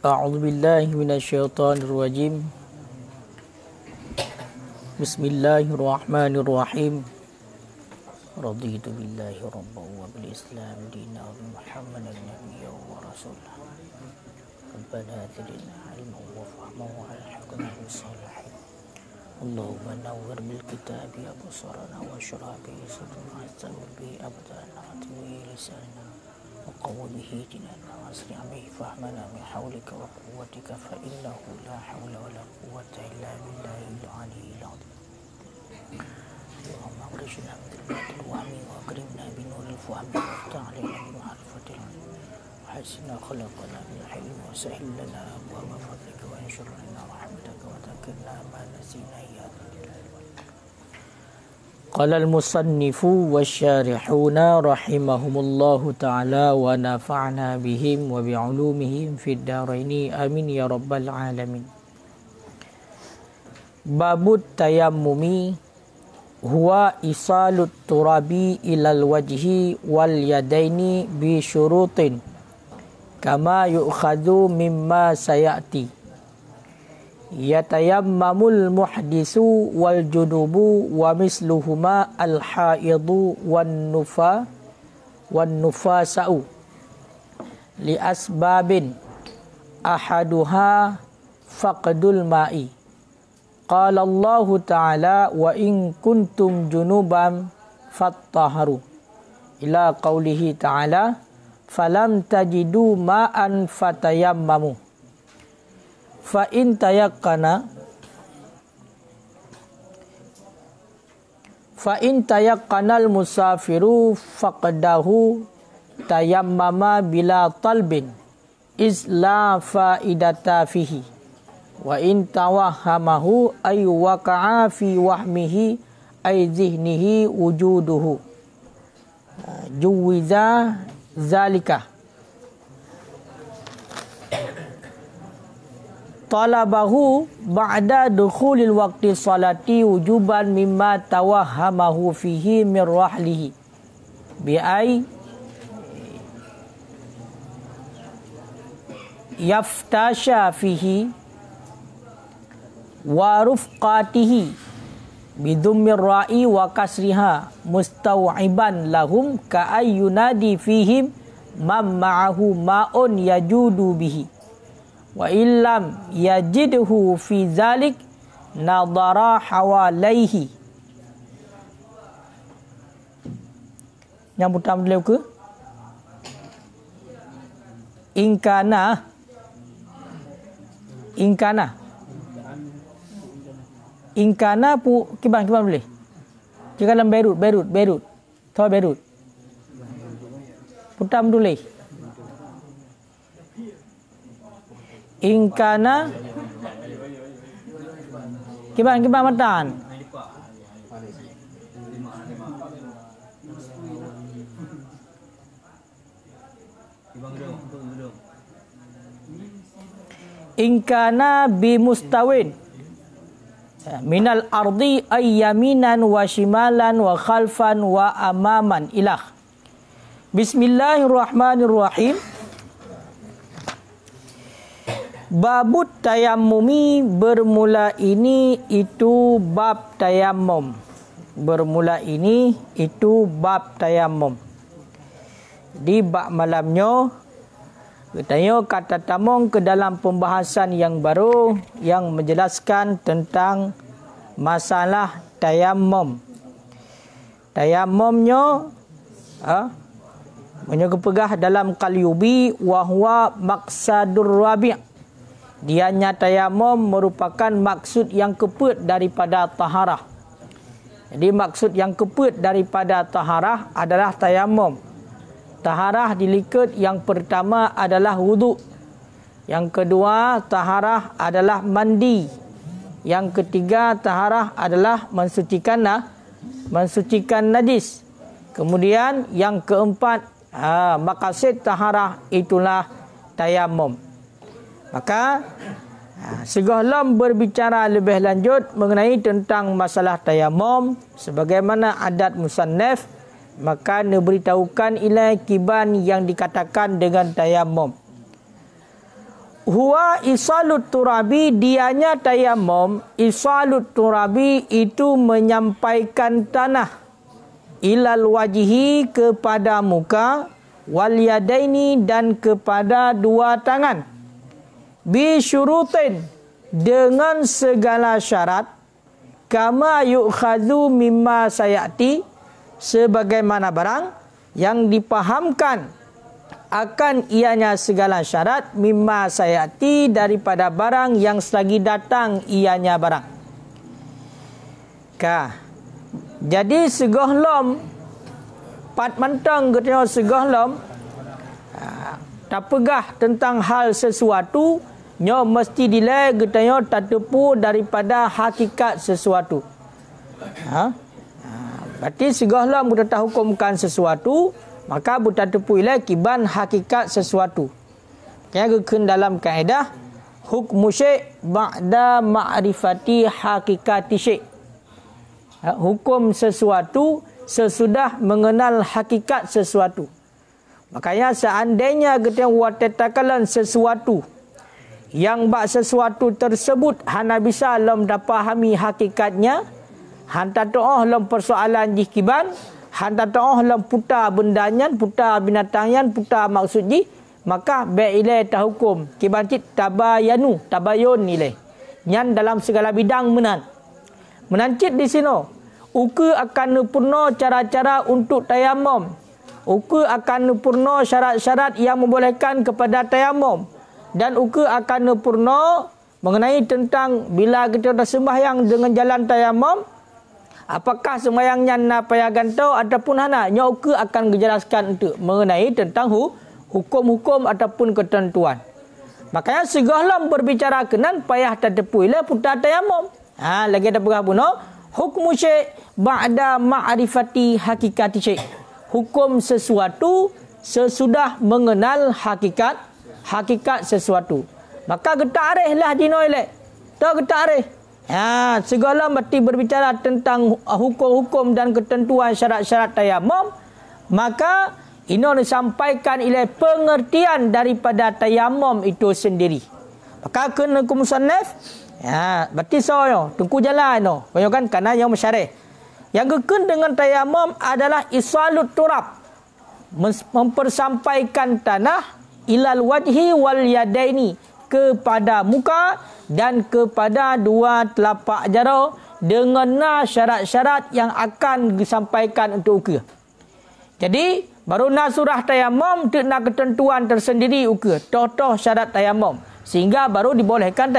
A'udzu billahi minasyaitonir rajim. Bismillahirrahmanirrahim. Raditu billahi rabban wa bil islam dinan wa bi Muhammadan nabiyyan wa rasulah. Rabbana atina ilman wa fahman wa alhiqna bis salihin. Allahumma nawwir bil kitabi absarana wa shrah bihi sadrana wa bi abdana wa tuwi lisanana wa qawwi bihi jinana wa asri' bihi fahmana min hawlika wa quwwatika fa innahu la hawla wa la quwwata illa billahil aliyyil azim. Allahumma akhrijna min dhulmatil wahmi wa akrimna bi nuril fahmi wa ta'alina bi ma'rifatil ilm wa hasina khalaqana bil hilmi wa sahhil lana abwaaba fadlika wa anshur lana rahmataka wa takilna ma nasina ya Qala al-musannifu wasyarihuna rahimahumullahu ta'ala wa nafa'na bihim wa bi'ulumihim fid dharaini amin ya rabbal alamin. Babut tayammumi huwa isalut turabi ilal wajhi wal yadaini bi syurutin kama yu'khadhu mimma sayati. Yatayammamul muhdisu wal junubu wa misluhuma al haidu wan nufasa'u li asbabin ahaduha faqdul ma'i. Qala Allah ta'ala wa in kuntum junuban fattaharu ila qawlihi ta'ala falam tajidu ma'an fatayammamu fa in tayaqqana al musafiru faqdahu tayammama bila talbin iz la faidata fihi wa in tawahhamahu ay waqa'a fi wahmihi ay zihnihi wujuduhu juwiza zalika talabahu ba'da dukhulil waqti salati wujuban mimma tawahhamahu fihi min rahlihi bi'ay yaftasha fihi wa rufqatihi bidummir ra'i wa kasriha mustaw'iban lahum ka'ayyunadi fihim man ma'ahu ma'un yajudu bihi wa illam yajidhu fi zalik nadara hawalaihi. Nyambutan beliau ke ingkana pu kiban boleh jika dalam Beirut tahu Beirut putam dulu ingkana kiban matan ingkana bimustawin minal ardi ay yaminan wa shimalan wa khalfan wa amaman ilah. Bismillahirrahmanirrahim. Babut tayammumi bermula ini itu bab tayammum. Di bab malamnya katanya kata tamong ke dalam pembahasan yang baru yang menjelaskan tentang masalah tayammum. Tayammumnya menyegepegah dalam Qalyubi wa huwa maqsadur rabi'. Dianya tayammum merupakan maksud yang keput daripada taharah. Jadi maksud yang keput daripada taharah adalah tayammum. Taharah dilikat yang pertama adalah wuduk. Yang kedua taharah adalah mandi. Yang ketiga taharah adalah mensucikan najis. Kemudian yang keempat maqasid taharah itulah tayammum. Maka segahlam berbicara lebih lanjut mengenai tentang masalah tayammum sebagaimana adat musannaf, maka diberitahukan ilai kiban yang dikatakan dengan tayammum. huwa isalut turabi, dianya tayamum, isalut turabi itu menyampaikan tanah, ilal wajhi kepada muka, wal yadaini dan kepada dua tangan, bi syurutin dengan segala syarat, kama yu'khadhu mimma sayati, sebagaimana barang yang dipahamkan akan ianya segala syarat, mimma sayati daripada barang yang selagi datang ianya barang. Jadi segohlom pat mentang katanya segohlom tak pegah tentang hal sesuatu, nyo mesti dilai katanya tak tepu daripada hakikat sesuatu. Berarti segohlom kita tak hukumkan sesuatu, maka buta tepu ilai kiban hakikat sesuatu. Kaya keun dalam kaedah hukmu syai' ba'da ma'rifati hakikati syai'. Hukum sesuatu sesudah mengenal hakikat sesuatu. Makanya seandainya kita watetakalan sesuatu yang bak sesuatu tersebut hana bisa lam dapahami hakikatnya, hanta to'oh lam persoalan jikiban, hanta to'oh lam putar bendanyan, putar binatangyan, putar maksud ji, maka baik ilai tak hukum. Kibancit tabayun ilai. Nyan dalam segala bidang menancit di sini. Uka akan purna cara-cara untuk tayamum. Uka akan purna syarat-syarat yang membolehkan kepada tayamum. Dan uka akan purna mengenai tentang bila kita dah sembahyang dengan jalan tayamum, apakah sembahyangnya na payagan tau ataupun hana, nya uka akan menjelaskan untuk mengenai tentang hukum-hukum ataupun ketentuan. Makanya segala berbicara kenan payah terdepu ila putar tayamum. Lagi ada berapa puno? Hukmu syai' ba'da ma'rifati hakikati syai'. Hukum sesuatu sesudah mengenal hakikat sesuatu. Maka getarih lah dino ilek. Tak getarih. Segala mesti berbicara tentang hukum-hukum dan ketentuan syarat-syarat tayamum, maka ini disampaikan ilai pengertian daripada tayamum itu sendiri. Maka kena ke musannaf, berarti soyo tunggu jalan no. Kau kan karena yang masyarih. Yang kekun dengan tayamum adalah isalut turab, mempersampaikan tanah ilal wajhi wal yadaini, kepada muka dan kepada dua telapak jari dengan syarat-syarat yang akan disampaikan untuk uka. Jadi baru surah tayamum tu nak ketentuan tersendiri uka, toh syarat tayamum, sehingga baru dibolehkan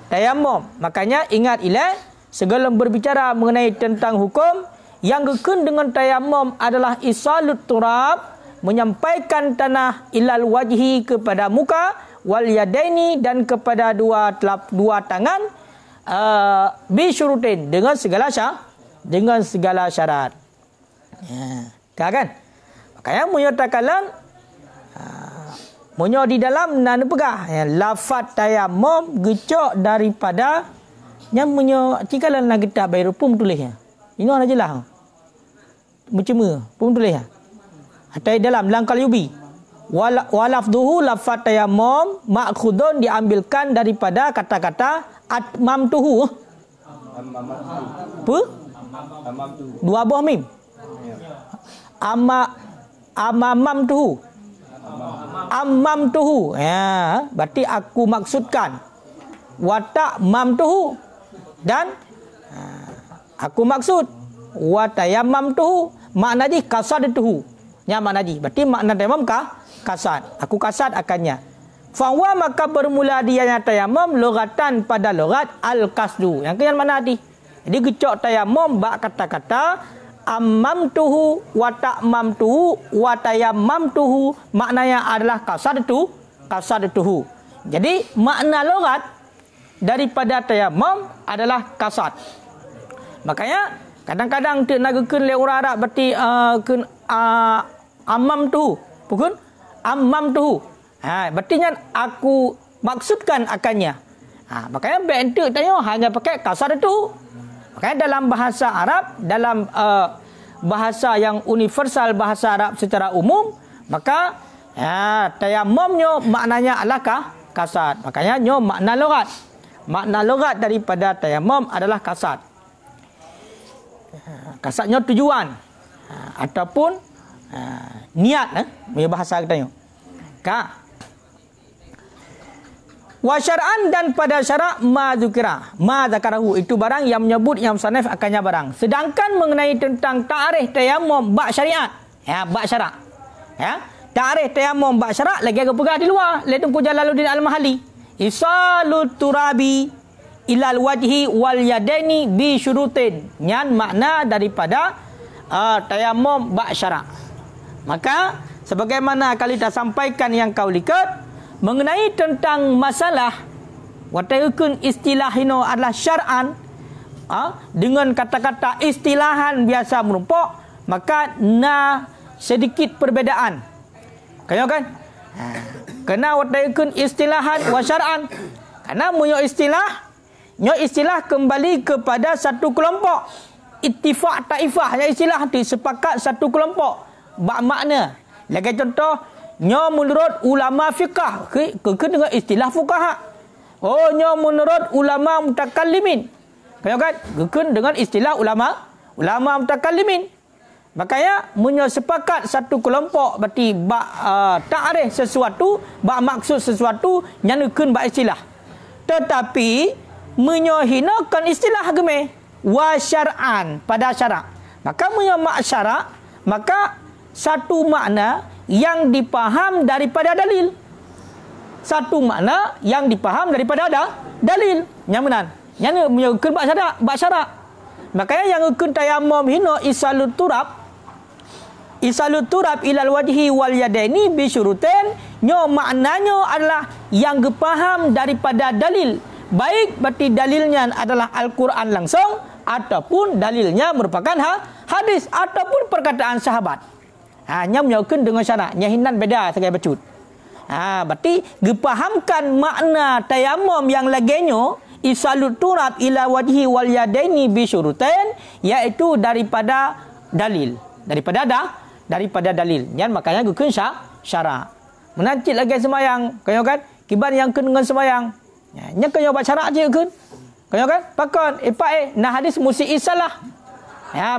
tayamum. Makanya ingat ilai segala berbicara mengenai tentang hukum, yang kekun dengan tayamum adalah isalut turab, menyampaikan tanah ilal wajhi kepada muka, wal yadaini dan kepada dua tangan, bi syurutin dengan segala syarat. Kan? Makanya menyatakan munyo di dalam nan pegah lafaz tayamum gecok daripada yang munyo cikalan nak kita bayar pum tulisnya. Ini ana jelas. Macam pum tulisnya. Atau dalam langkal yubi. Walafduhu lafaz tayamum ma'khudun diambilkan daripada kata-kata atmamtuhu. Apa? Dua buah mim. Amamtuhu. Ammamtuhu. Berarti aku maksudkan. Watak mamtuhu. Dan aku maksud. Watayamamtuhu. Makna di kasadatuhu. Nya makna di. Berarti makna tayamum kasad. Aku kasad akannya. Fahuwa maka bermula dianya tayamum logatan pada logat al-kasdu. Yang keyan mana di? Jadi gecok tayamum bak kata-kata ammamtuhu wa ta'mamtuhu wa tayammamtuhu, maknanya adalah kasadatuhu. Jadi makna logat daripada tayamum adalah kasad. Makanya kadang-kadang tu nak keun le orang Arab berarti ammamtuhu. Bukan ammamtuhu. Berarti kan aku maksudkan akannya. Makanya bentuk tanya hanya pakai kasadatuhu. Makanya dalam bahasa Arab, dalam bahasa yang universal, bahasa Arab secara umum, maka tayamumnya maknanya adalah kasat. Makanya nyo makna logat. Makna logat daripada tayamum adalah kasat. Kasatnya tujuan ataupun niat punya bahasa katanya. Wa syar'an, dan pada syarak ma dzukira, ma zakarahu, itu barang yang menyebut yang musannaf akannya barang. Sedangkan mengenai tentang ta'rif tayamum bab syariat, bab syarak, ta'rif tayamum bab syarak lagi agak pegah di luar. Lai Tunku Jalaluddin Al-Mahalli, isalut turabi ilal wajhi wal yadaini bi syurutin. Yang makna daripada tayamum bab syarak. Maka sebagaimana kali dah sampaikan yang kau lihat mengenai tentang masalah wataukun istilah ini adalah syar'an, dengan kata-kata istilahan biasa merumpuk, maka sedikit perbedaan. Kan? Kena wataukun istilahan wa syar'an. Karena nyo istilah kembali kepada satu kelompok. Ittifaq taifah, istilah disepakat satu kelompok. Bak makna. Lagi contoh, nyo menurut ulama fiqah ke dengan istilah fuqaha. Nyo menurut ulama mutakallimin. Kan? Ke dengan istilah ulama mutakallimin. Makanya menyo sepakat satu kelompok berarti bak ta'rif sesuatu, bak maksud sesuatu yang keun bak istilah. Tetapi menyo hinakan istilah agama wa syar'an pada syarak. Maka menyo mak syarak, maka satu makna yang dipaham daripada dalil. Satu makna yang dipaham daripada dalil. Yang benar. Yang menyebutkan bak syarak. Makanya yang ukun tayamum hino isalut turab ilal wajhi wal yadaini bi syurutin. Nyo maknanya adalah yang dipaham daripada dalil. Baik berarti dalilnya adalah Al-Quran langsung, ataupun dalilnya merupakan hadis ataupun perkataan sahabat. Nya menyaukan dengan syarat. Nya hinan beda sebagai bacut. Berarti dipahamkan makna tayamum yang laginya isalut turab ila wajhi wal yadaini bi syurutain, iaitu daripada dalil. Daripada dalil. Yang makanya gukun syarak. Menancit lagi semayang. Kaya kan? Kiban yang kun dengan semayang. Nya kaya buat syarak je kun. Kaya kan? Pakon nah hadis musi isalah.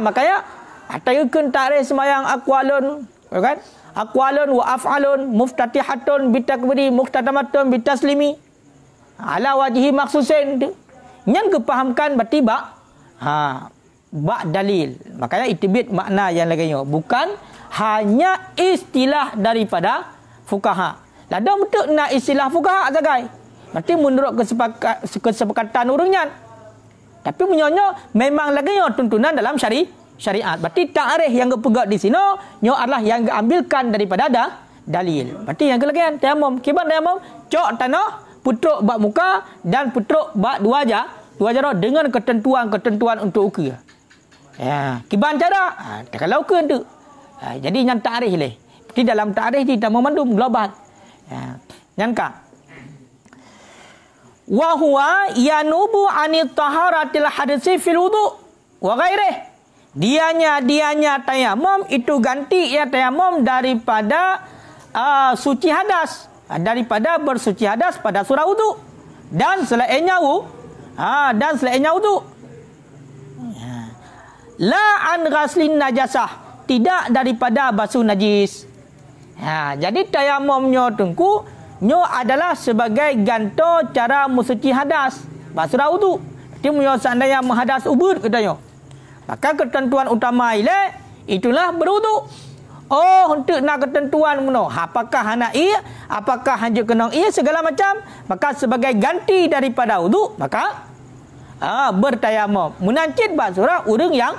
Makanya atayukun ta'rif semayang aqwalun, kan? Aqwalun wa af'alun muftatihatun bitakbiri muftatamatun bitaslimi ala wajhi maksusin. Yang kepahamkan berarti bak dalil. Makanya itibit makna yang lainnya, bukan hanya istilah daripada fuqaha. Lada betul nak istilah fuqaha sagai. Berarti menurut kesepakatan urangnya. Tapi menyonya memang laginya tuntunan dalam syariat. Berarti ta'rif yang kepegat di sini nyo adalah yang diambilkan daripada dalil. Berarti yang kelebihan tayamum, kiban tayamum, cok tanah, putruk bak muka dan putruk bak dua jara dengan ketentuan untuk ukur. Kiban cara, kalau ukur tu. Jadi yang ta'rif leh. Di dalam ta'rif kita memandum global. Yang ka. Wa huwa yanubu anit taharatil hadisi fil wudu wa ghairihi. Dianya tayamum itu ganti tayamum daripada suci hadas, daripada bersuci hadas pada surah wudu dan selainnya wudu. La an ghaslin najasah, tidak daripada basuh najis. Jadi tayamumnya tengku nyo adalah sebagai ganto cara mensuci hadas surah wudu. Dia punya seandainya menghadas ubud katanya. Maka ketentuan utama itulah berwudu. Untuk nak ketentuan mana? Apakah anak ia? Apakah hanya kena ia? Segala macam. Maka sebagai ganti daripada wudu, maka bertayamum. Menancit surah orang yang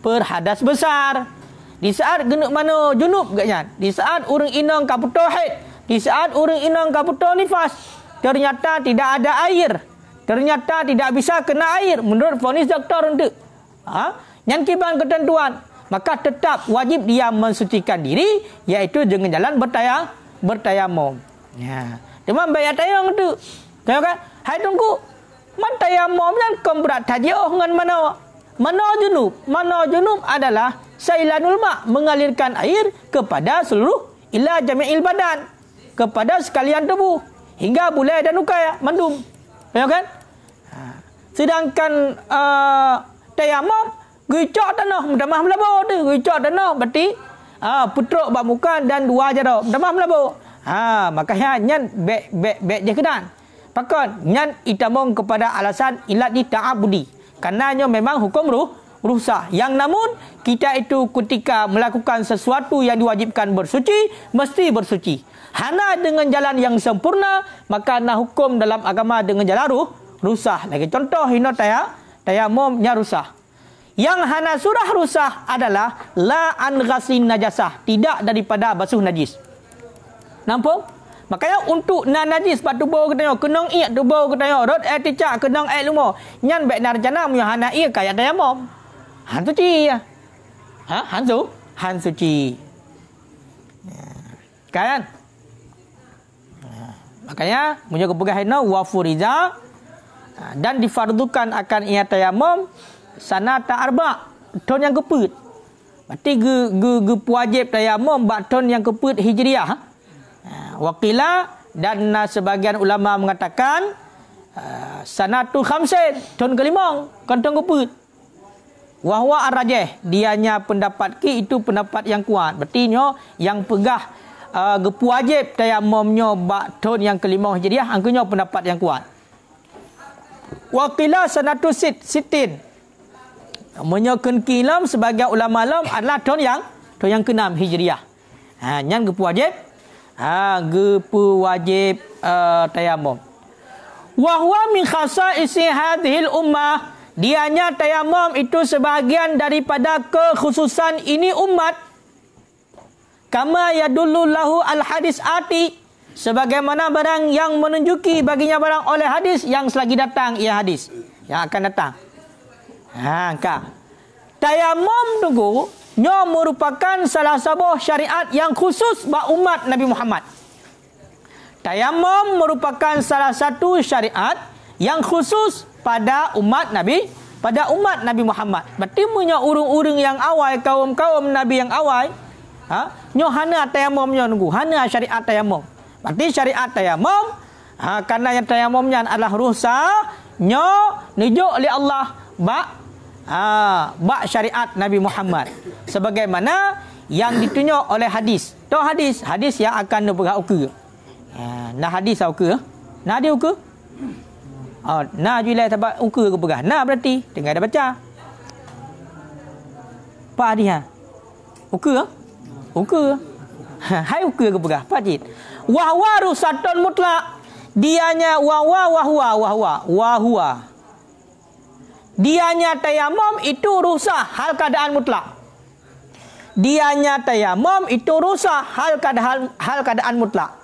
berhadas besar. Di saat genuk mana junub katnya. Di saat orang inang kaputo haid. Di saat orang inang kaputo nifas. Ternyata tidak ada air. Ternyata tidak bisa kena air menurut vonis doktor untuk. Yang kiban ketentuan, maka tetap wajib dia mensucikan diri, iaitu dengan jalan bertayamum. Cuma bayar tayang tu. Tahu kan? Hai tunggu. Man tayamum yang berat tajauh dengan mana? Mana junub adalah sailanul ma, mengalirkan air kepada seluruh ila jami'il badan, kepada sekalian tubuh. hingga bulai dan ukai mandum. Ya kan? Sedangkan tayamum gicok tanah mendamah melabur tu, gicok tanah berarti putruk bak muka dan dua je dah mendamah melabur. Makanya nyan bek je kenan. Pakon nyan itamong kepada alasan ilat di ta'abudi. Karenanya memang hukum rusak. Yang namun kita itu ketika melakukan sesuatu yang diwajibkan bersuci, mesti bersuci. Hana dengan jalan yang sempurna, maka nak hukum dalam agama dengan jalan rusak. Lagi contoh hina tayamumnya rusak. Yang hana surah rusak adalah la an ghaslin najasah, tidak daripada basuh najis. Nampak? Makanya untuk najis bak tubuh kita kenang iat tubuh kita rot ticak kenang lumo nyan bek narjana mu hana ia kaya tayamum. Han suci ya. Han suci. Kan? Makanya munyo kepegahina wa furiza dan difardukan akan ia tayamum sanata arba tahun yang keput. Berarti ge wajib tayamum bak tahun yang keput Hijriah. Waqila dan sebagian ulama mengatakan sanatu khamsin tahun kelima kantong keput. Wahwa ar-rajih dianya pendapat ki itu pendapat yang kuat. Berarti yang pegah gepu wajib tayamumnya bak tahun yang kelima Hijriah angkanya pendapat yang kuat. Waqila sanatu sitin. Menyokan kilam sebagai ulama alam adalah tahun yang ke-6 Hijriah. Nyan gepu wajib gepu wajib tayamum. Wa huwa min khasaisi hadhil ummah. Dianya tayamum itu sebahagian daripada kekhususan ini umat. Kama yadullu lahu al hadis ati. Sebagaimana barang yang menunjuki baginya barang oleh hadis yang selagi datang, ia hadis yang akan datang. Tayamum tunggu nyo merupakan salah satu syariat yang khusus bagi umat Nabi Muhammad. Tayamum merupakan salah satu syariat yang khusus pada umat Nabi Muhammad. Berarti punya urung-urung yang awal, kaum Nabi yang awal, nyo hana tayamum nyo nunggu, hana syariat tayamum. Berarti syariat tayamum karena yang tayamumnya adalah rusak, nyo nujuk oleh Allah bak syariat Nabi Muhammad sebagaimana yang ditunjuk oleh hadis. Tahu hadis yang akan bergerak ukur. Nah hadis ukur. Nah dia ukur. Nah julai tabat ukur ke bergerak. Nah berarti dengar dah baca. Pak dia. Ukur. Ukur. Hai ukur ke bergerak. Pak jid. Wahwa rusatun mutlak. Dianya wahwa. Dianya tayamum itu rusak hal keadaan mutlak. Dianya tayamum itu rusak hal keadaan mutlak.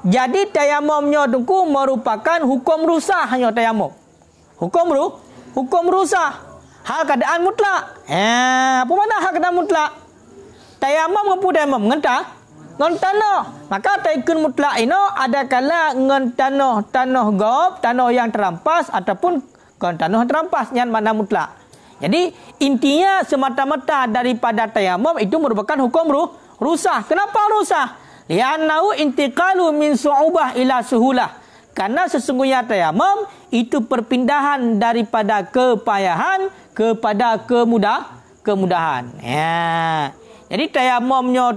Jadi tayamumnya itu merupakan hukum rusak hanya tayamum. Hukum rusak hal keadaan mutlak. Apa mana hal keadaan mutlak? Tayamum ngapu tayamum ngentah tanah. Maka taikun mutlak ini ada kala tanah gob, tanah yang terampas ataupun tanah terampas yang mana mutlak. Jadi intinya semata-mata daripada tayamum itu merupakan hukum rusak. Kenapa rusak? Li'annahu intiqalu min su'ubah ila suhulah. Karena sesungguhnya tayamum itu perpindahan daripada kepayahan kepada kemudahan. Jadi tayamumnya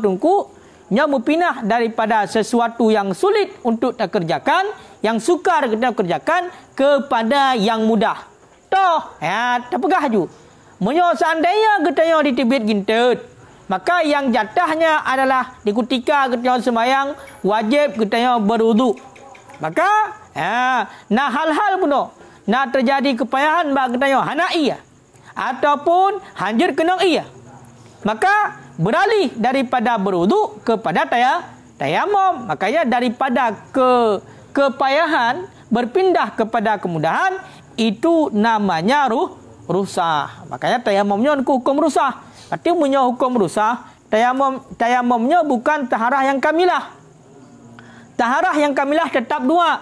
nya berpindah daripada sesuatu yang sulit untuk kita kerjakan, yang sukar kita kerjakan kepada yang mudah. Terpegah ju. Menyo seandainya kita ditibit gintut, maka yang jatahnya adalah di ketika kita sembahyang wajib kita berwudu. Maka nah hal-hal pun nah terjadi kepayahan bagi kita hana iya ataupun hancur kena iya. Maka beralih daripada berwudu kepada tayamum. Makanya daripada kepayahan berpindah kepada kemudahan, itu namanya rusak. Makanya tayamumnya hukum rusak. Berarti punya hukum rusak. Tayamumnya bukan taharah yang kamilah. Taharah yang kamilah tetap dua,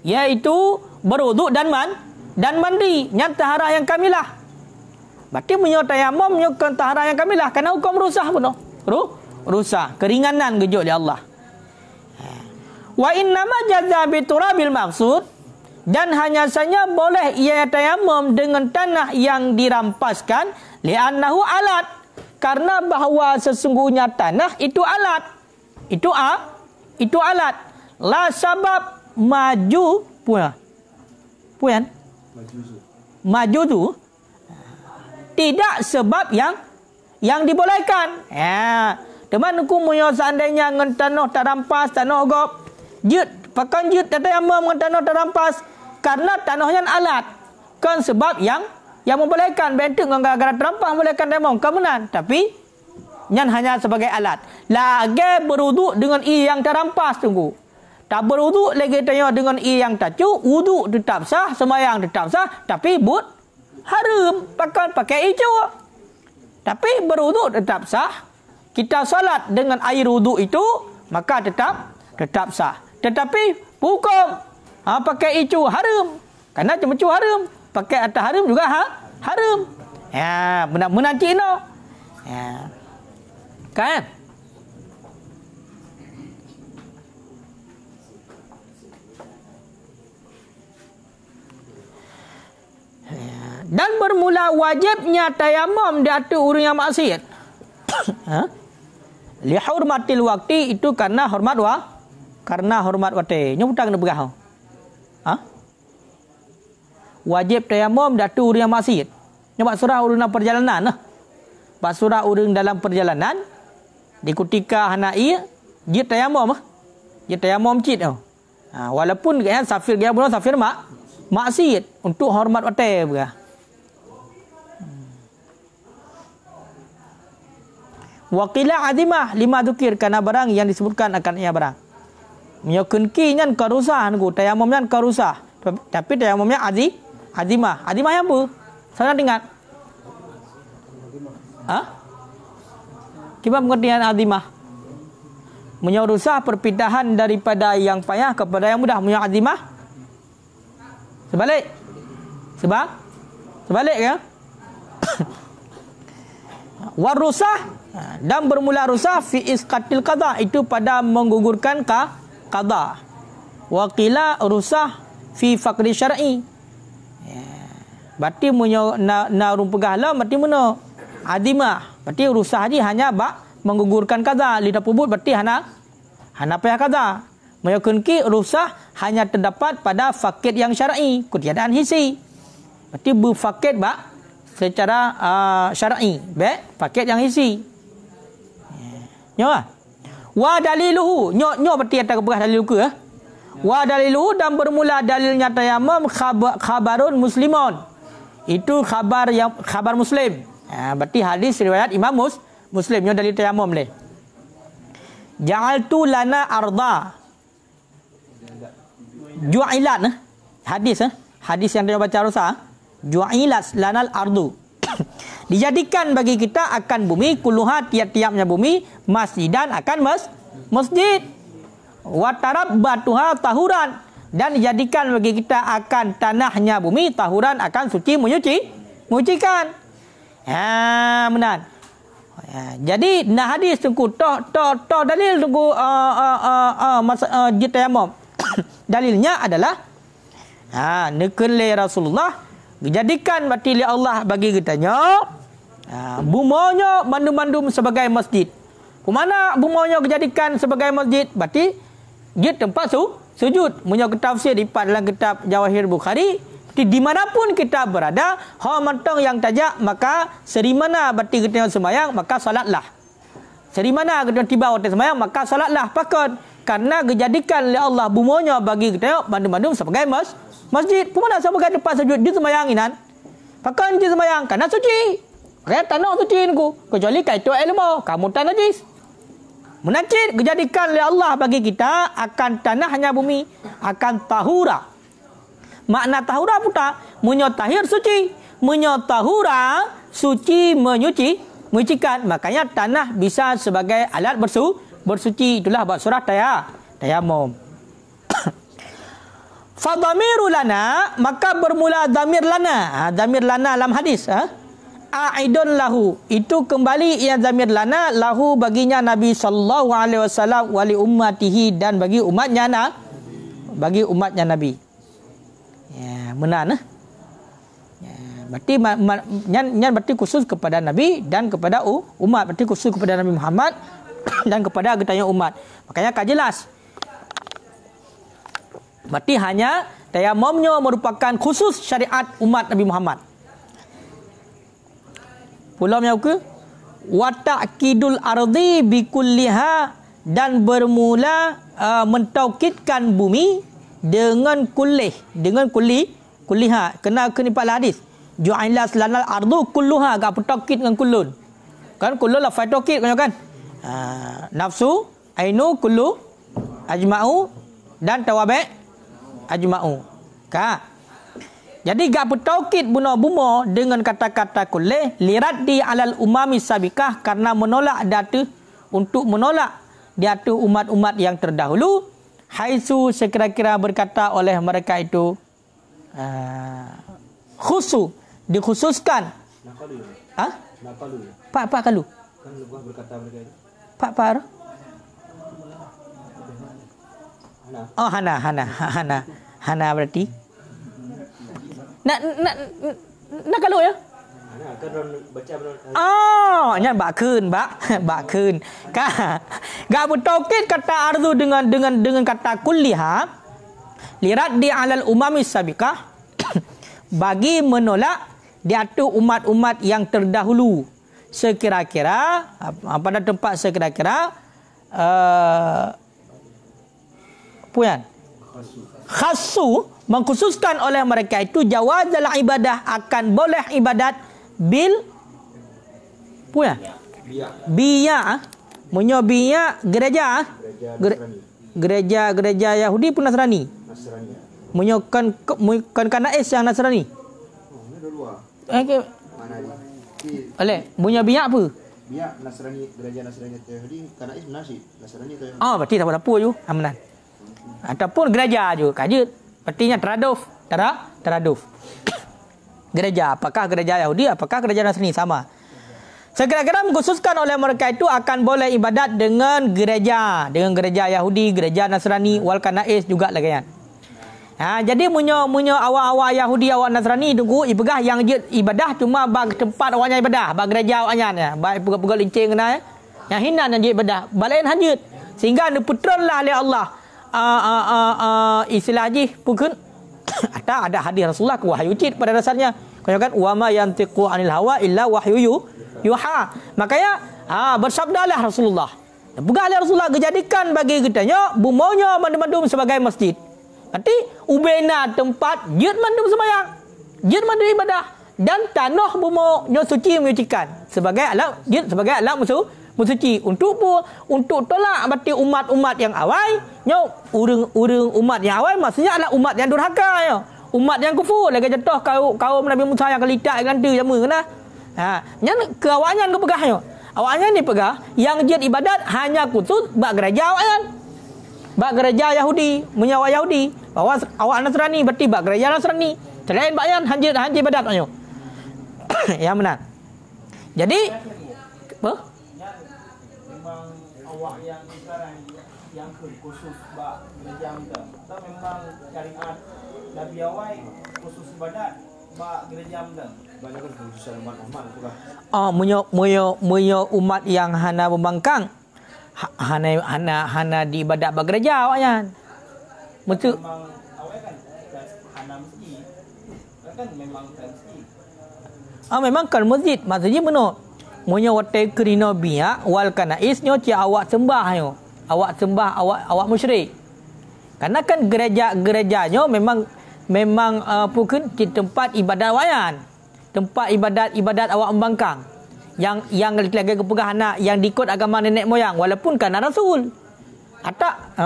yaitu berwudu dan mandi. Yang taharah yang kamilah. Berarti punya tayamumnya bukan taharah yang kamilah karena hukum rusak pun. Rusak, keringanan gejok di Allah. Wa innama jaza bi turabil maksud, dan hanya saja boleh ia tayamum dengan tanah yang dirampaskan li'annahu alat, karena bahawa sesungguhnya tanah itu alat. Itu alat. La sabab maju puan. Maju tu tidak sebab yang dibolehkan. Teman aku punya seandainya ngan tanah tak rampas, tanah ogop, jut, pakan jut tayamum ngan tanah tak rampas, karena tanahnya alat. Kan sebab yang membolehkan, bentuk ngan gara-gara terampas membolehkan tayamum kemudian, tapi nyan hanya sebagai alat. Lagi berwuduk dengan yang terampas tunggu. Tak berwuduk lagi tanya dengan yang tacu, wuduk tetap sah, sembahyang tetap sah, tapi haram pakai hijau. Tapi berwuduk tetap sah. Kita salat dengan air wuduk itu, maka tetap sah. Tetapi hukum pakai hijau haram. Karena cuma haram. Pakai atas haram juga haram. Ya, benar-benar Cina. Ya. Kan? Dan bermula wajibnya tayamum di atas orang yang maksiat. Li hurmatil waqti, itu karena hormat waktu. Nyumpang nak berah. Wajib tayamum di atas orang yang maksiat. Nyoba surah orang dalam perjalanan. Pak surah orang dalam perjalanan di ketika hanai dia tayamum. Dia tayamum cit. Walaupun kan safir dia bukan safir maksiat untuk hormat waktu berah. Waqila azimah lima dzukir, karena barang yang disebutkan akan ia barang. Meyakinki nyan karusah ngu tayamum nyan karusah. Tapi tayamumnya azimah. Azimah yang apa? Saya ingat. Kiba pengertian azimah? Menyurusah perpindahan daripada yang payah kepada yang mudah. Menyurusah azimah? Sebalik ya? Warusah, dan bermula rusah fi isqatil qada, itu pada menggugurkan qada. Wa qila rusah fi faqdi syar'i. Berarti na rumpegah lah berarti mana? Adimah. Berarti rusah haji hanya menggugurkan qada. Lidah pubut berarti hana payah qada. Meyakinki rusah hanya terdapat pada fakid yang syar'i, ketiadaan hisi. Berarti berfakid secara syar'i, fakid yang hisi. Nyawa. Wa daliluhu, nyo berarti atas keberah dalil ke? Wa daliluhu, dan bermula dalilnya tayamum khabarun muslimun. Itu khabar Muslim. Berarti hadis riwayat Imam Muslim, nyo dalil tayamum le. Ja'altu lana arda. Ju'ilat hadis yang dia baca rusa. Ju'ilat lanal ardu. Dijadikan bagi kita akan bumi, kulluha tiap-tiapnya bumi, masjidan akan masjid. Wa tarabbatuha tahuran, dan dijadikan bagi kita akan tanahnya bumi, tahuran akan suci menyucikan. Benar. Jadi nah hadis tunggu to dalil tunggu tayamum. Dalilnya adalah nekele Rasulullah dijadikan berarti oleh Allah bagi kitanya bumanya mandum-mandum sebagai masjid. Kemana bumanya dijadikan sebagai masjid? Berarti dia tempat sujud. Punya tafsir dipat dalam kitab Jawahir Bukhari. Di manapun kita berada, mentang yang tajak, maka serimana berarti kita sembahyang, maka salatlah. Serimana kita tiba waktu sembahyang, maka salatlah pakon. Karena dijadikan oleh Allah bumanya bagi kita mandum-mandum sebagai masjid. Kemana sebagai tempat sujud di sembahyanginan? Pakai di sembahyang karena suci. Pakai tanah suci ku. Kecuali kaitu ilmu, kamu tanah najis. Menajis dijadikan oleh Allah bagi kita akan tanah hanya bumi, akan tahura. Makna tahura puta, menyotahir suci, menyotahura suci menyucikan. Makanya tanah bisa sebagai alat bersuci. Itulah bab surah tayamum. Fadhamiru lana, maka bermula damir lana. Damir lana dalam hadis. a'idun lahu, itu kembali ia zamir lana, lahu baginya Nabi sallallahu alaihi wasallam, wali ummatihi, dan bagi umatnya Nabi. Ya, benar nah. Ya, berarti berarti khusus kepada Nabi dan kepada umat, berarti khusus kepada Nabi Muhammad dan kepada getanya umat. Makanya kan jelas. Berarti hanya tayamumnya merupakan khusus syariat umat Nabi Muhammad. Pulamnya ke wa ta'kidul ardi bikulliha, dan bermula mentaukidkan bumi dengan kulliha, kena kenipal hadis ju'ilas lanal ardu kulluha, gak taukid dengan kullun kan, kullun la fa taukid kan, nafsu ainu kullu ajma'u dan tawabi ajma'u ka. Jadi gak bertaukid buma dengan kata-kata kullih liraddi alal umami sabikah, karena menolak untuk menolak datu umat-umat yang terdahulu, haitsu sekira-kira berkata oleh mereka itu dikhususkan. Nakalu. Pak kalu. Kan lebih berkata mereka itu. Pak. Oh, Hana berarti. Nak kalau ya? Oh, nya bakun. Gak bertaukid kata ardu dengan kata kulliha liraddi alal umami sabiqah, bagi menolak diatu umat-umat yang terdahulu, sekira-kira pada tempat sekira-kira puyan khasu, mengkhususkan oleh mereka itu jawazal ibadah, akan boleh ibadat bil puya biya biya gereja Yahudi pun Nasrani menyokan kanais yang Nasrani oleh punya biya apa biya Nasrani, gereja Nasrani Yahudi, kanais Nasrani tu. Berarti tak apa-apa je amanan. Ataupun gereja je kajut, artinya teraduf. Gereja, apakah gereja Yahudi, apakah gereja Nasrani, sama. Sekira-kira mengkhususkan oleh mereka itu akan boleh ibadat dengan gereja Yahudi, gereja Nasrani, wal kanais juga lagi kan. Jadi munyo awak-awak Yahudi, awak Nasrani tunggu ibegah yang ibadah cuma bag tempat awaknya ibadah, bag gereja awaknya ya, baik pegak lincing kena ya. Yang hinan yang ibadah, balain hajut. Sehingga diputranlah oleh Allah istilah haji pun ada hadis Rasulullah wahyu cid pada dasarnya. Kau kan wa ma yantiqu anil hawa illa wahyu yuha. Makanya bersabdalah Rasulullah. Bukanlah Rasulullah dijadikan bagi kitanya bumonya mandum sebagai masjid. Berarti ubena tempat jid mandum sembahyang, jid mandum ibadah, dan tanah bumonyo suci menyucikan sebagai alat suci untuk tolak berarti umat-umat yang awal nyo urang umat yang awal maksudnya adalah umat yang durhaka yo, umat yang kufur lagi jatuh kaum Nabi Musa yang kelitak ganti sama kena. Nyan ke awaknya ke pegahnya. Awaknya ni pegah yang jid ibadat hanya khusus bak gereja awaknya. Bak gereja Yahudi, menyawa Yahudi. Bahawa awak Nasrani berarti bak gereja Nasrani. Selain bakyan hanjir ibadat ayo. Yang benar. Jadi apa? Memang awak yang sekarang yang khusus bak gereja kita. Atau memang syariat Nabi awal khusus ibadat bak gereja kita. Banyak kan khususan umat tu lah. Munyo umat yang hana membangkang. Hana di ibadat bak gereja awaknya. Betul. Memang awak kan hana masjid. Kan memang kan masjid. Memang kan masjid. Maksudnya benar. Munyo wate kerina biya wal kanais nyo cia awak sembah yo. Awak sembah awak musyrik. Karena kan gerejanya memang pukun di tempat ibadat wayan. Tempat ibadat awak membangkang. Yang lagi kepegah anak yang diikut agama nenek moyang walaupun kan rasul. Atak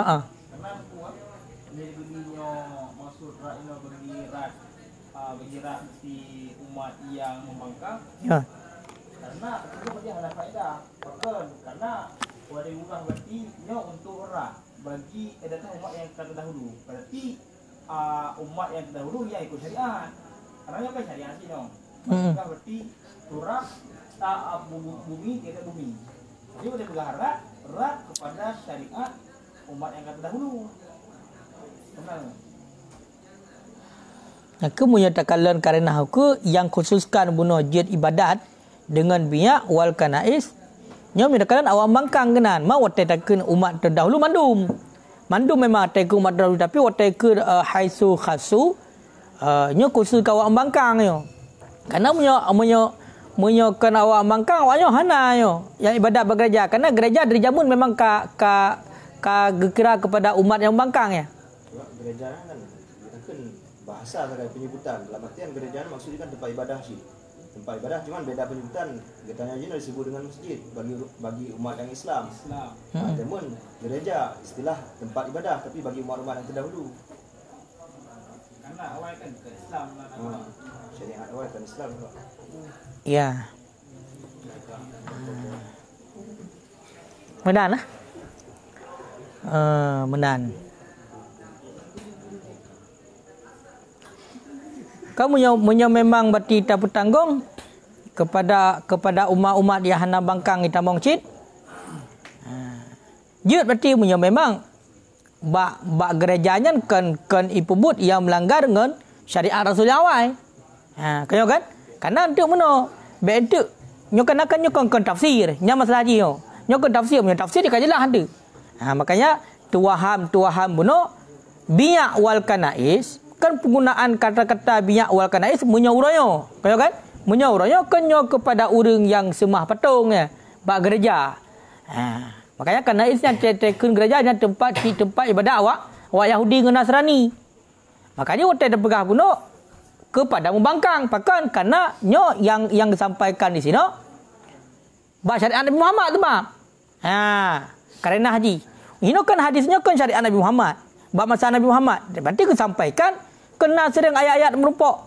bergerak si umat yang membangkang. Ya. Karena itu dia ada faedah. Karena wadi urang berarti nya untuk orang bagi datang umat yang terdahulu. Berarti umat yang terdahulu yang ikut syariat. Karena apa syariat sih dong. Berarti turab tak bumi tidak bumi. Jadi boleh berharap erat kepada syariat umat yang akan terdahulu. Benar. Kemudian takalan karena hukum yang khususkan bunuh jid ibadat dengan biak wal kanais. Nyo takalan awam bangkang kenan. Ma watai takun umat terdahulu mandum. Mandum memang takun umat terdahulu tapi watai ke haisu khasu. Nyo khusus awam bangkang nyo. Karena munyo kan awam bangkang awaknya hana nyo. Yang ibadat bergereja. Karena gereja dari jamun memang ka gekira kepada umat yang bangkang ya. Gereja kan bahasa terkait penyebutan. Dalam artian gereja maksudnya kan tempat ibadah sih. Tempat ibadah cuman beda penyebutan. Katanya aja disebut dengan masjid bagi umat yang Islam. Namun gereja istilah tempat ibadah tapi bagi umat-umat yang terdahulu. Karena awal kan ke Islam lah. Syariat awal kan Islam. Ya. Menan lah. Menan. Kamu memang berarti tak bertanggung kepada umat-umat yang hana bangkang kita mongcit. Jut berarti memang bak gerejanya kan ipubut yang melanggar dengan syariat Rasul awal. Kau kan? Karena untuk mana? Betul. Nyokan akan nyokon tafsir. Nya masalah ji yo. Nyokon tafsir punya tafsir dia kajelah ada. Makanya tuaham buno biya wal kanais kan penggunaan kata-kata biya wal kanais menyaurayo. Kau kan? Menyaurayo kan kepada orang yang semah patung ya. Bak gereja. Makanya kanaisnya tekun gerejanya tempat ibadah awak Yahudi dengan Nasrani. Makanya waktu ada pegah buno kepada membangkang pakan karena nyo yang disampaikan di sini bak syariat Nabi Muhammad tu bang. Karena haji. Ini kan hadisnya kan syariat Nabi Muhammad. Bak masa Nabi Muhammad. Berarti disampaikan kena sering ayat-ayat merupok.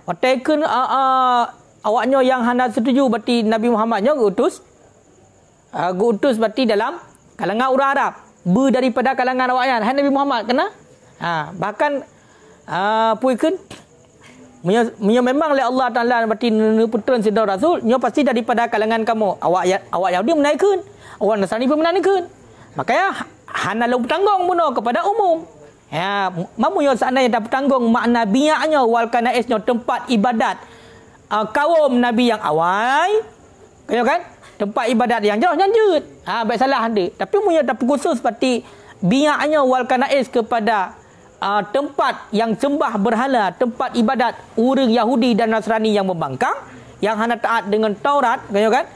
Waktu kan awaknya yang hendak setuju berarti Nabi Muhammadnya utus berarti dalam kalangan orang Arab daripada kalangan awaknya Nabi Muhammad kena bahkan puikan memang oleh Allah Taala berarti putran saudara Rasul nyo pasti daripada kalangan kamu awak Yahudi menaikkan awak Nasrani pun menaikkan makanya hana lu bertanggung bunuh kepada umum mamu yo seandainya dapat tanggung makna biaknya wal kanaisnya tempat ibadat kaum Nabi yang awal kau kan tempat ibadat yang jauh lanjut. Baik salah anda. Tapi punya tak khusus seperti biaknya wal kanais kepada tempat yang sembah berhala, tempat ibadat orang Yahudi dan Nasrani yang membangkang, yang hanya taat dengan Taurat, kau kan?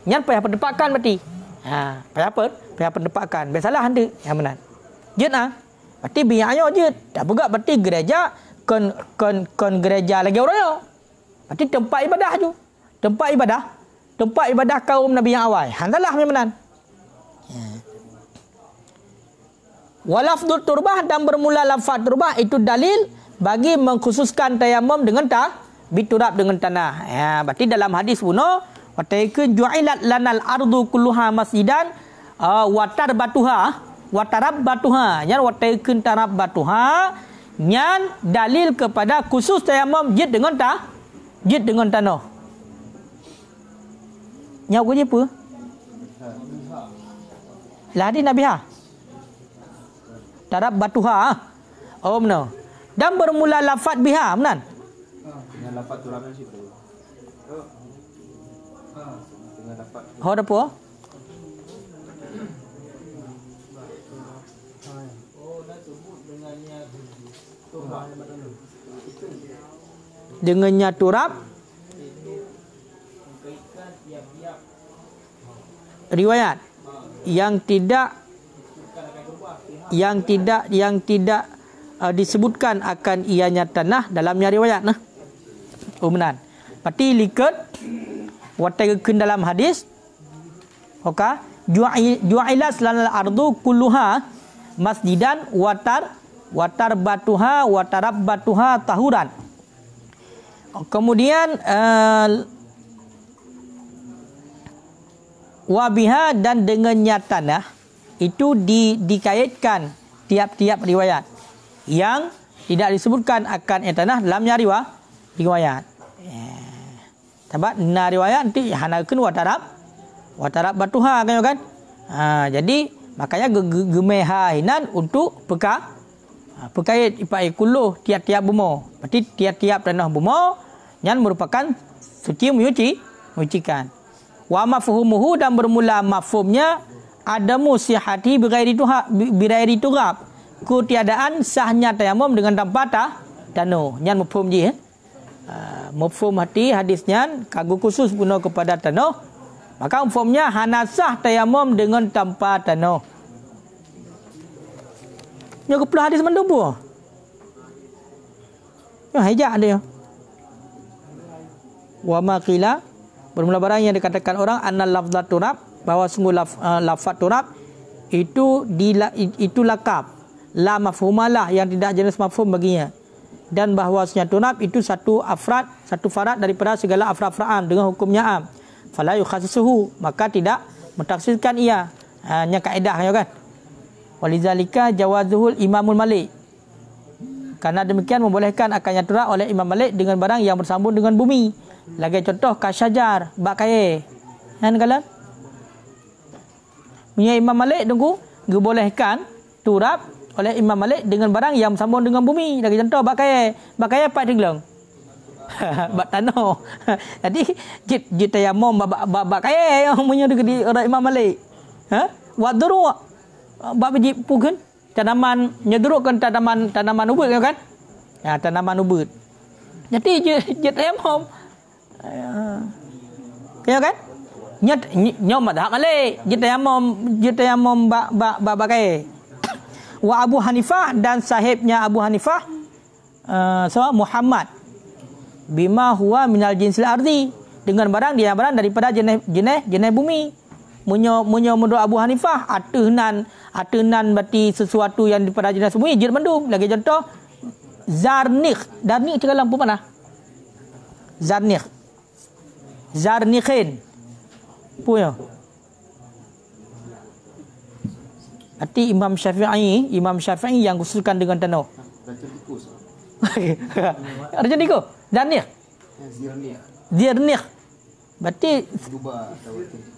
Nyan payah pendepakan berarti. Payah apa? Payah pendepakan. Baik salah anda. Yang benar. Jut berarti biaknya jut. Tak juga berarti gereja kon gereja lagi orang yo. Berarti tempat ibadah tu. Tempat ibadah kaum Nabi yang awal. Handalah memang. Walafdul turbah dan bermula lafaz turbah itu dalil bagi mengkhususkan tayamum dengan biturab dengan tanah. Berarti dalam hadis buno wataike ju'ilat lanal ardu kulluha masjidan watar batuha. Yang wataike tarab batuha yang dalil kepada khusus tayamum jid dengan tanah. Nyau ku apa? Lahadi Nabi Tarab batuha. Oh benar. Dan bermula lafaz biha, benar? Dengan lafaz turabnya sih betul. Dengan lafaz. Ho apa? Dengannya turab riwayat yang tidak disebutkan akan ianya tanah dalamnya riwayat benar. Berarti likat watakeun dalam hadis ju'ilas lanal ardu kulluha masjidan watar batuha watarab batuha tahuran. Kemudian wabiha dan dengannya tanah itu dikaitkan tiap-tiap riwayat yang tidak disebutkan akan tanah dalamnya riwayat. Sebab na riwayat nanti hanakeun watarab batuha kan. Jadi makanya gemehainan untuk perkait ipai kulluh tiap-tiap bumi. Berarti tiap-tiap tanah bumi yang merupakan suci menyucikan. Wa mafhumuhu dan bermula mafhumnya adamu sihati bighairi turab. Ketiadaan sahnya tayamum dengan tanpa tanah. Yang mafhum je. Mafhum hati hadisnya kagu khusus guna kepada tanah. Maka mafhumnya hanasah tayamum dengan tanpa tanah. Nya kepuluh hadis mendubu. Ya hijak dia. Wa ma qila bermula barang yang dikatakan orang annal lafzat turab, bahwa sungguh lafaz turab itu lakab la mafhumalah yang tidak jenis mafhum baginya, dan bahwasanya turab itu satu farad daripada segala afrad-afrad dengan hukumnya am. Fala yukhassisuhu, maka tidak mentaksiskan ia. Hanya kaedahnya kan. Walizalika jawazuhul Imamul Malik. Karena demikian membolehkan akannya turab oleh Imam Malik dengan barang yang bersambung dengan bumi. Lagi contoh kasyajar, bakaye. Kan kala? Punya Imam Malik tunggu dibolehkan turab oleh Imam Malik dengan barang yang bersambung dengan bumi. Lagi contoh bakaye. Bakaye apa digelang? Bak tanah. Jadi jit tayamum bak kaya yang punya di orang Imam Malik. Wadru bak biji pugen tanaman nyedurukkan tanaman ubud kan? Ya, tanaman ubud. Jadi jit tayamum. Ya kan? Nyom madhab Malik. Jit tayamum bak kaya. Wa Abu Hanifah dan sahibnya Abu Hanifah Muhammad bima huwa minal jinsil ardi, dengan barang daripada jenis bumi. Munyo menurut Abu Hanifah atenan berarti sesuatu yang daripada jenis bumi jid mendung. Lagi contoh zarnikh cakap lampu mana? Zarnikhin punya. Berarti Imam Syafi'i yang khususkan dengan tanah. Racun tikus. Zirnikh. Berarti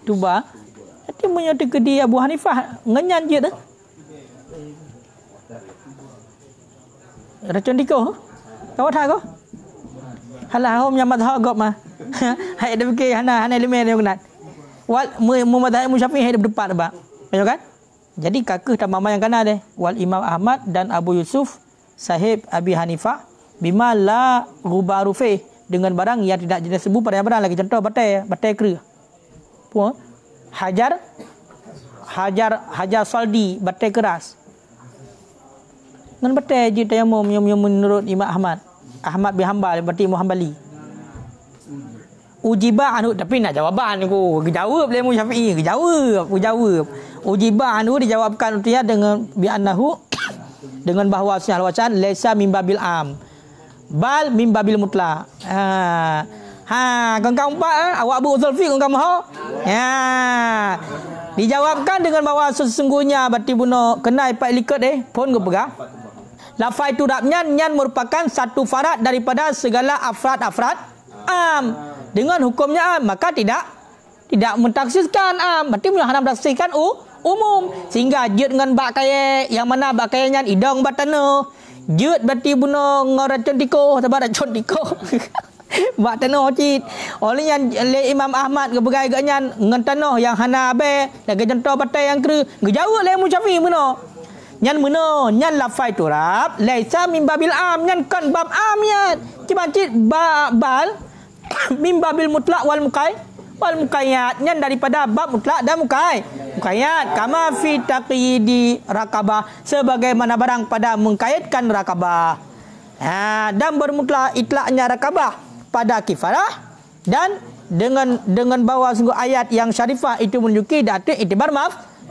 tuba. Berarti punya di Abu Hanifah ngenyan je dah. Racun tikus. Kau tahu? Halah hom yang madhab gop mah. Hai dah fikir hana lemah dia kenat. Wal madhab Syafi'i hai depan ba. Betul kan? Jadi kakak dan mama yang kana deh. Wal Imam Ahmad dan Abu Yusuf sahib Abi Hanifah bima la ghubaru fi, dengan barang yang tidak jenis sebu pada barang. Lagi contoh batai kera. Puan hajar saldi, batai keras. Ngan batai je tayamum yang menurut Imam Ahmad bin Hanbal, berarti Muhambali. Ujiba anu, tapi nak jawaban aku jawab le mu Syafi'i, jawab. Ujiba anu dijawabkan dia dengan bi annahu dengan bahawa wacaan laisa min babil am bal min babil mutlaq. Kau awak Abu Zulfi kau mahu. Dijawabkan dengan bahawa sesungguhnya berarti buno kena ipat likat pun kau pegang. Lafai turabnya nyan merupakan satu farad daripada segala afrad am. Dengan hukumnya am, maka tidak mentaksiskan am. Berarti punya hanam taksiskan umum. Sehingga jut dengan bak kaya, yang mana bak kayanya idong batana. Jut berarti buno ngoracun tiko, sebab racun tiko. Bak tanah cit. Olehnya le Imam Ahmad ke begai ganyan ngan tanah yang hana abe, lagi contoh batai yang kru. Gejauh le mu Syafi'i buno. Nyan buno, nyan lafai turab, laisa min babil am, nyan kan bab amnya. Cuma cit bal min babil mutlaq wal muqayyad, nyan daripada bab mutlak dan muqayyad. Kama fi taqyidi rakabah, sebagaimana barang pada mengkaitkan rakabah. Dan bermutlak itlaknya rakabah pada kifarah, dan dengan bawa sungguh ayat yang syarifah itu menunjuki datang itibar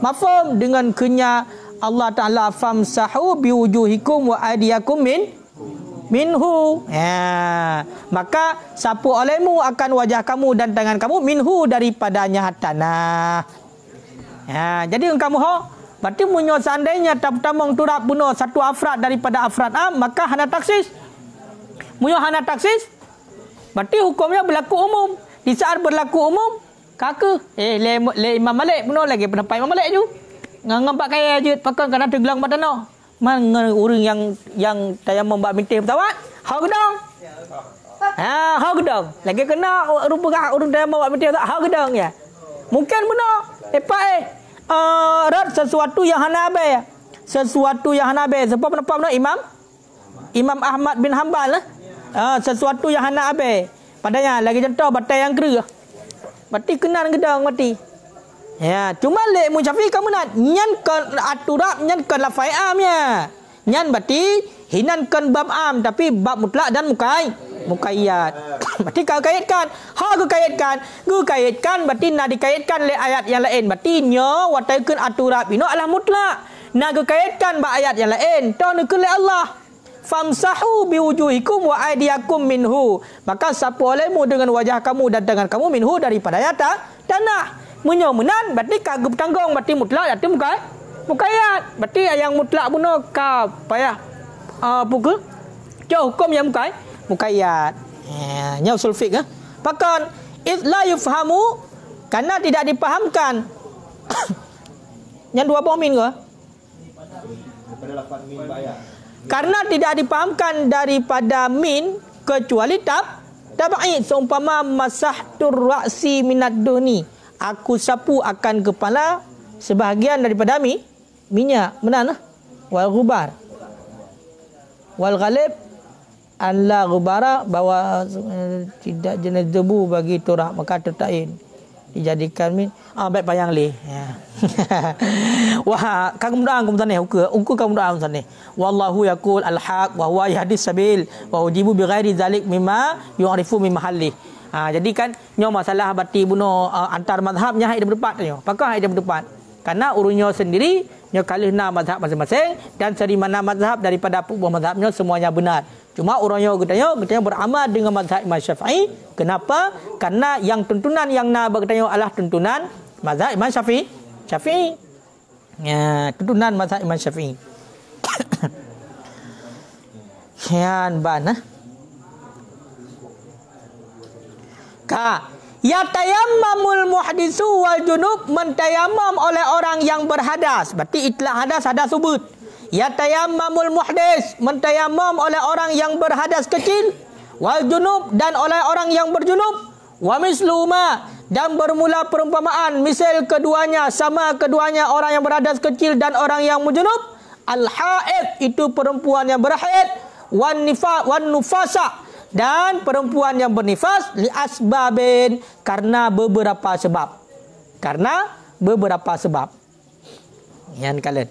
mafhum dengan kenya Allah Ta'ala famsahu biwujuhikum wa aydiyakum minhu. Maka sapu olehmu akan wajah kamu dan tangan kamu minhu, daripadanya tanah. Jadi kamu berarti munyo seandainya tamong turab buno satu afrad daripada afrad am, maka hana taksis. Munyo hana taksis berarti hukumnya berlaku umum. Di saat berlaku umum, kaka. Le Imam Malik pun lagi pendapat Imam Malik tu. Ngampak kaya je pakai kena tergelang pada no. Mang orang yang tayamum bab mintih bertawat, hau gedang. Hau gedang. Lagi kena rupa orang tayamum bab mintih tak hau gedang ya. Mungkin benar. Rad sesuatu yang hanabe. Sesuatu yang hanabe. Sebab pendapat Imam Ahmad bin Hanbal lah. Sesuatu yang hanabe. Padanya lagi contoh batai yang kera. Berarti kena gedang mati. Ya, cuma le Imam Syafi'i kamu nak nyan kan aturab nyan kan lafai amnya. Nyan berarti hinan kan bab am tapi bab mutlak dan mukayyad. Berarti kau kaitkan, kau kaitkan berarti nak dikaitkan le ayat yang lain. Berarti nyo wataikeun aturab ino adalah mutlak. Nak kaitkan ba ayat yang lain. Tau nak le Allah. Famsahu biwujuhikum wa aydiyakum minhu. Maka sapu olehmu dengan wajah kamu dan tangan kamu minhu daripada tanah. Menyomenan berarti kagum tanggung berarti mutlak berarti mukayyad. Berarti yang mutlak bunuh ka payah pukul jauh hukum yang mukayyad. Nya usul fiqh Bahkan la yufhamu karena tidak dipahamkan. Yang dua min ke? Karena tidak dipahamkan daripada min kecuali tabai seumpama masahtur ra'si minad duhni. Aku sapu akan kepala sebahagian daripada minyak. Benar lah. Wal ghubar. Wal ghalib alla ghubara bahawa tidak jenis debu bagi turab maka tertain dijadikan min baik payang leh ya. Wah kang mudah kum taneh uku kang mudah taneh wallahu yaqul al-haq wa huwa yahdis sabil wa ujibu bi ghairi zalik mimma yu'rifu min mahalli. Jadi kan nyo masalah bati bunuh antar mazhabnya hai berdebat nyo. Apakah hai berdebat? Karena urunyo sendiri nyo kalihna mazhab masing-masing dan dari mana mazhab daripada buah mazhabnya semuanya benar. Cuma urunyo katanya beramal dengan mazhab Imam Syafi'i. Kenapa? Karena yang tuntunan yang nak berkatanya adalah tuntunan mazhab Imam Syafi'i. Ya, tuntunan mazhab Imam Syafi'i. Kian bana. Ya tayammamul muhdisu wal junub mentayamam oleh orang yang berhadas. Berarti itlaq hadas subut. Ya tayammamul muhdis mentayamam oleh orang yang berhadas kecil wal junub dan oleh orang yang berjunub wa misluma dan bermula perumpamaan misal keduanya sama keduanya orang yang berhadas kecil dan orang yang berjunub. Al haid itu perempuan yang berhaid wan nufasa dan perempuan yang bernifas li asbabin karena beberapa sebab. Yang kalian.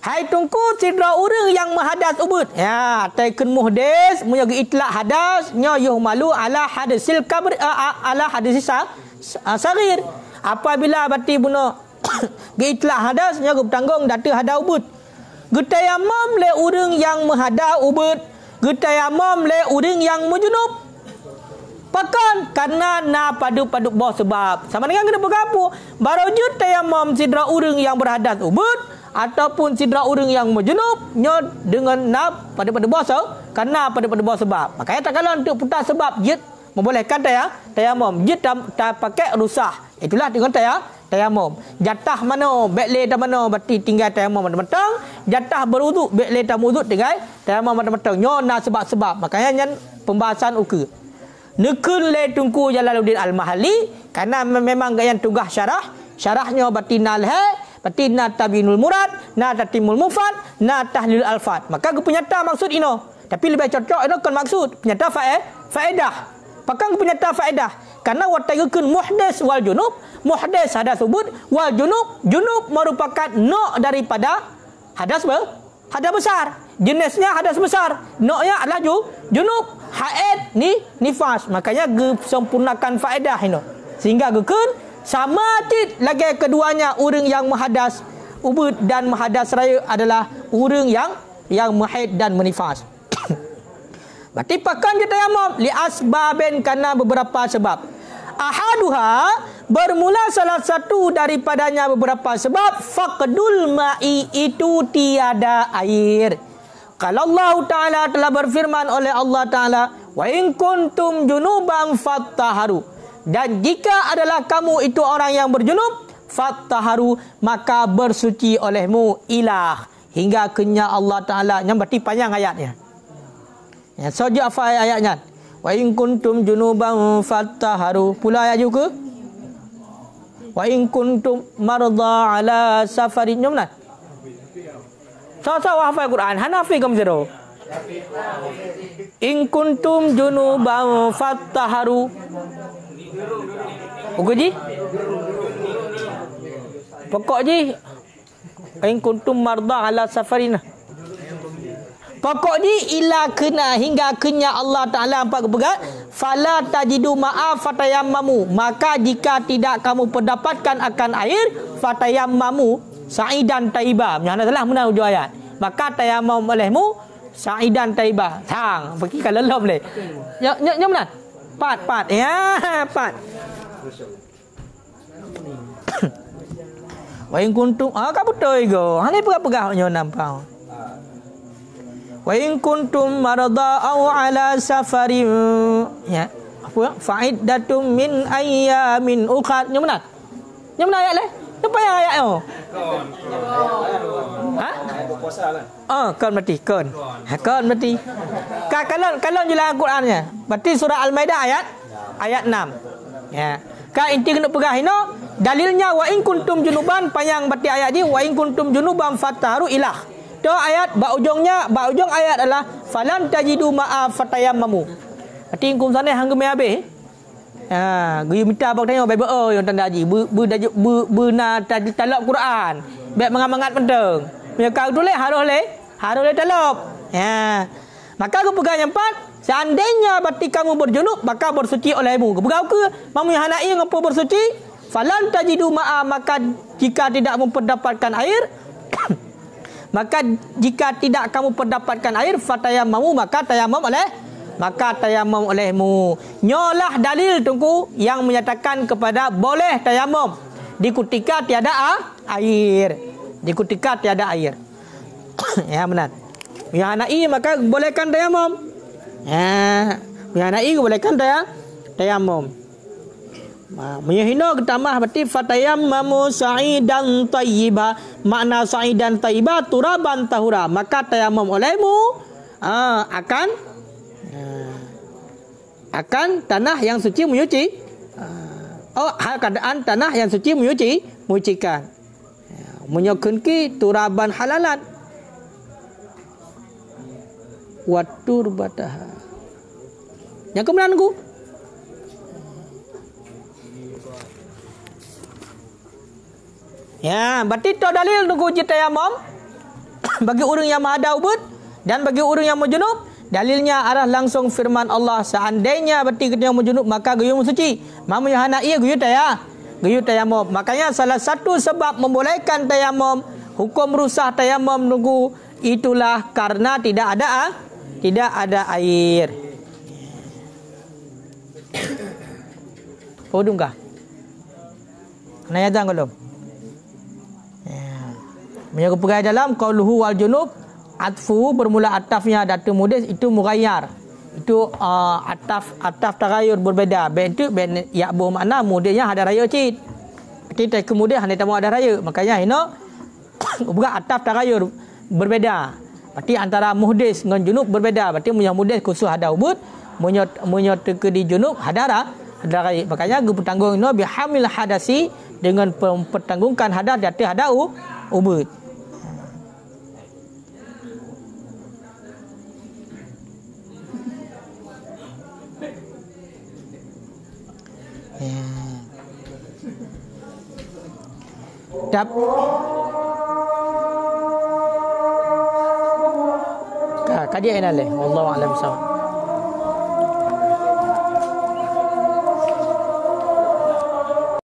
Hai tungku sidra urang yang menghadas ubud. Ya, taikun muhdis menjaga itlaq hadas nya yuhmalu ala hadisil kabr ala hadis saghir. Apabila bati bunuh itlaq hadas nya bertanggung data hadas ubud. Getayamam le urang yang menghadas ubud. Getayamam le urang yang menjunub. Pakan karena na padu-padu bawah sebab. Sama dengan kena bergapo. Barojud tayamam sidra urang yang berhadas ubud ataupun sidra urang yang menjunub nyo dengan na pada-pada bawah karena pada-pada bawah sebab. Makanya tak kalau untuk putar sebab jid membolehkan tayamum. Jid tak pakai rusah. Itulah dengan tayamum. Jatah mana bekle dah mana berarti tinggal tayamum matang. Jatah berwuduk bekle dah wuduk tinggal tayamum matang. Nyo na sebab-sebab. Makanya nyan pembahasan ukur. Nekun le tungku Jalaluddin Al-Mahalli karena memang yang tugas syarahnya berarti nalha berarti na tabinul murad na tatimul mufad na tahlil alfat. Maka kepenyata maksud ino tapi lebih cocok ino kan maksud penyata faedah. Pakang penyata faedah karena watayukun muhdis wal junub muhdis hadas subut wal junub merupakan no daripada hadas besar. Jenisnya hadas besar. Noknya adalah junub. Haid ni nifas. Makanya sempurnakan faedah ini. Sehingga gekun sama tit lagi keduanya urang yang menghadas ubud dan menghadas raya adalah urang yang menghaid dan menifas. Berarti pakan kita tayamum li asbabin karena beberapa sebab. Ahaduha bermula salah satu daripadanya beberapa sebab faqdul ma'i itu tiada air. Kalau Allah Ta'ala telah berfirman oleh Allah Ta'ala wa in kuntum junuban fattaharu Dan jika adalah kamu itu orang yang berjunub, fattaharu, maka bersuci olehmu ilah hingga kenyang Allah Ta'ala. Yang berarti panjang ayatnya. Ya, so je apa ayatnya? Wa in kuntum junuban fattaharu. Pula ayat juga. Wa in kuntum marda ala safarin. Mana? So hafal Quran. Hanafi kamu zero. In kuntum junuban fattaharu. Pokok ji? Pokok ji. In kuntum marda ala safarin. Pokok ni ila kena hingga kenyang Allah Ta'ala empat kepegat. Fala tajidu ma'af fatayammamu. Maka jika tidak kamu pendapatkan akan air, fatayammamu sa'idan taiba. Mana salah mana hujung ayat. Maka tayammam olehmu sa'idan taiba. Hang, pergi kalau lelom boleh. Nyom mana? Pat. Ya, pat. Wa in kuntum, ka betul go. Hani pegah-pegah nyo nampak. Wa in kuntum marada aw ala safarin, ya apa fa'iddatum min ayyamin ukhra. Yang mana ayat leh? Apa ayat tu? Ha? Berpuasa lah. Kon berarti kon berarti kalau jelas Al-Qurannya berarti surah Al-Maidah ayat 6. Ya. Ka inti kena pegah ino dalilnya wa in kuntum junuban, panjang berarti ayat ni wa in kuntum junuban fattaharu ilah. Tu ayat ujung ayat adalah falan tajidu ma'a fatayammamu. Arti kum sana hang gemai habis. Guyu minta abang tanya Bible yang tanda haji. Bena talab Quran. Baik mengamangat penting. Punya kau tulis harus le talab. Maka aku pegang yang 4, seandainya berarti kamu berjunub maka bersuci olehmu. Pegang ke mamu yang hanai ngapo bersuci? Falan tajidu ma'a, maka jika tidak memperdapatkan air maka jika tidak kamu pendapatkan air fatayammamu, maka tayammum olehmu. Nyolah dalil tunggu yang menyatakan kepada boleh tayammum di ketika tiada air. Ya benar. Yang hanai maka bolehkan tayammum. Ya, yang hanai bolehkan tayammum. Menyehina ketambah berarti fatayammamu sa'idan tayyiba. Makna sa'idan tayyiba turaban tahura. Maka tayammum olehmu akan tanah yang suci menyuci. Keadaan tanah yang suci menyucikan. Menyokunki turaban halalan. Wa turbataha. Yang kemudian ku ya, berarti itu dalil untuk uji tayammum bagi orang yang mahada ubud dan bagi orang yang majunub. Dalilnya adalah langsung firman Allah, seandainya berarti kita yang majunub maka guyum suci. Mamu yang hanai guyum tayammum. Makanya salah satu sebab membolehkan tayammum, hukum rusak tayammum nunggu itulah karena tidak ada air. Podungkah? Naya jang belum? Menjaga pegai dalam qauluhu wal junub, atfu bermula atafnya datu mudis itu mughayyar. Itu ataf tagayur berbeza. Ben itu ben ya bu makna mudisnya ada raya cit. Kita kemudian hendak tamu ada raya. Makanya hino bukan ataf tagayur berbeza. Berarti antara muhdis dengan junub berbeza. Berarti punya muhdis khusus ada ubud, punya teke di junub ada raya. Makanya gu petanggung hino bihamil hadasi dengan mempertanggungkan hadas di atas ada ubud. Kadia inaleh wallahu a'lam bissawab.